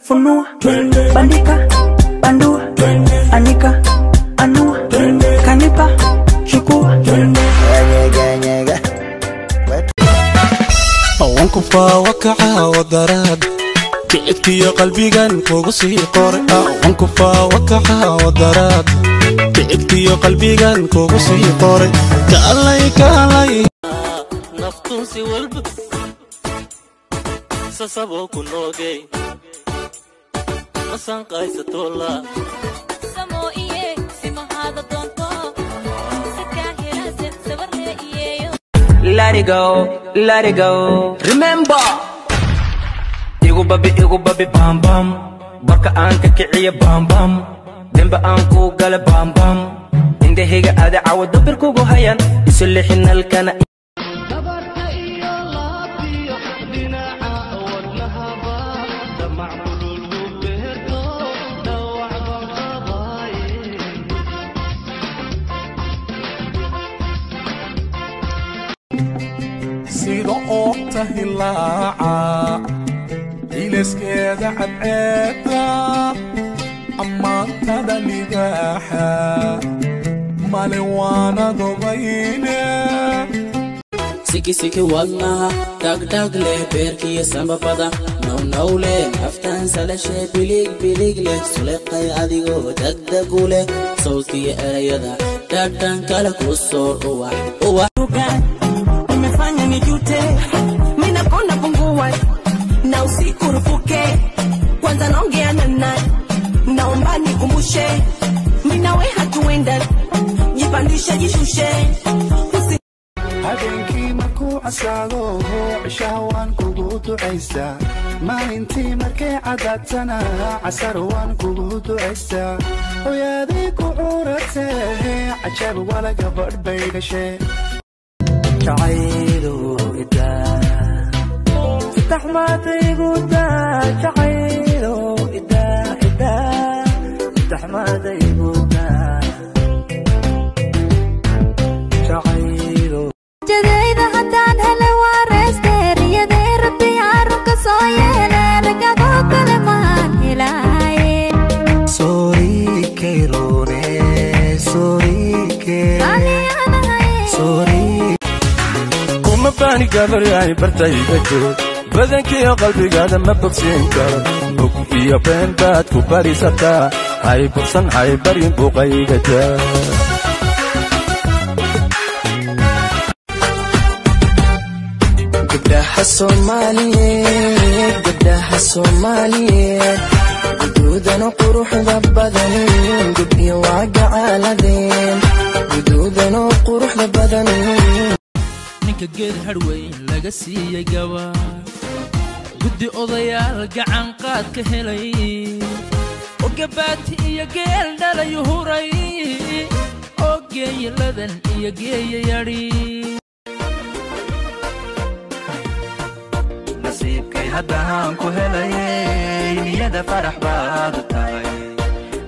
funua, bandika, bandua, anika, anua, kanipa, chukua. wanku faawakaca wadaraad kicibkiyo qalbigan kugu sii qoray wanku faawakaca wadaraad kicibkiyo qalbigan kugu sii qoray kaalay naftun si walba sasabo ku noogay masan qaysatola samo iye simahada doonto sakahira sabarle iyeyo. Let it go, remember. Igu babi bam bam, barka anka kiciya bam bam, demba anku gala bam bam, indahayga ada cawada birkugu hayan, isulixin halkana. sida oogta hilaaca ilaskeeda cadceeda ammaantada libaaxa male waana dobayne siki wadnaha dhagdhag leh beerkiyo sambabada now leh aftaan salashe bilig leh suleeqay adigoo degdegu leh sawdkiyo erayada dhadhan kale ku soo uwax nimefanya nijute mina kona pungua na usiku rufuke kwanza naongea na nani naomba nikumbushe mina we hatuenda jipandishe jishushe habeenkii markuu casaago cishaha waan kugu ducaysaa maalintii markay cadaadtana casar waan kugu ducaysaa hooyadii ku curatee cajab wala gabadh bay dhashee jacaylo idaa saddex maadaygu daa jacaylo idaa saddex maadaygu daa jacaylo jadayda haddaan hele waa reesteeriyadee rabbi caarunka soo yeele ragadoo kale maan helaaye sorry kayrone sorry sorry kuma baani gabaryahay bartayga joog badankiyo qalbigaada ma bogsiin karo bog iyo been baad ku barisataa hay bogsan hay barin buuqayga jaa gabdhaha Soomaaliyeed guduudana quruxda badan gubyo waa gacaaladeen guduudana quruxda badan ninka geed harweyn laga siiyay gabaa guddi odayaal gacan qaad ka helay oo gabaati iyo geel dhalayu huray oo geeya ladan iyo geeya yadhi nasiibkay haddaan ku helayay niyada farax baad u tahay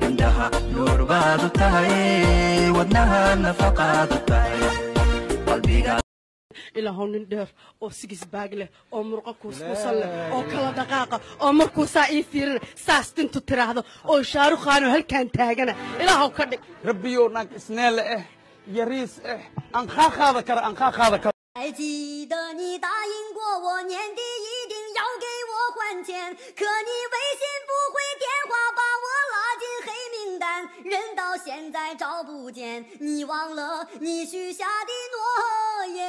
indhaha nuur baad u tahay wadnaha nafaqaad u tahay qalbiga ilaahow nin dheer oo sigis baag leh oo murqo kuuskuusan leh oo kala dhaqaaqa oo markuu saa ii fiirina saas dintu tiraahdo oo shaarukhaano halkaan taagana ilaahow ka dhig rabbiyow naag isneele yariis aan qaaqaada kara 还记得你答应过我年底一定要给我还钱，可你微信不回电话，把我拉进黑名单，人到现在找不见，你忘了你许下的诺言。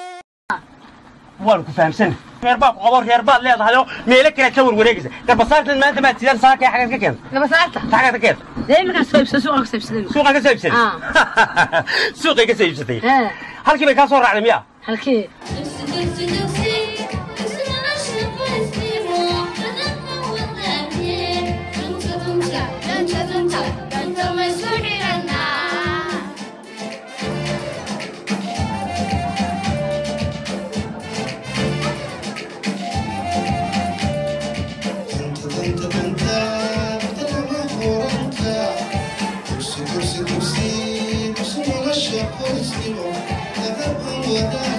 waan ku fahamsan reerbaad qobo reerbaad leedahay meelo kale ka warwareegaysa garbasaartan maanta ma tiran saaka xaga ka keen garbasaarta xaga ka keen deemarka suuqa ka saybsaday suuqa ka saybsaday halkii bay ka soo raacday miya halkii Kursi, kursi, kursi, kursi, kursi, kursi, kursi, kursi, kursi, kursi,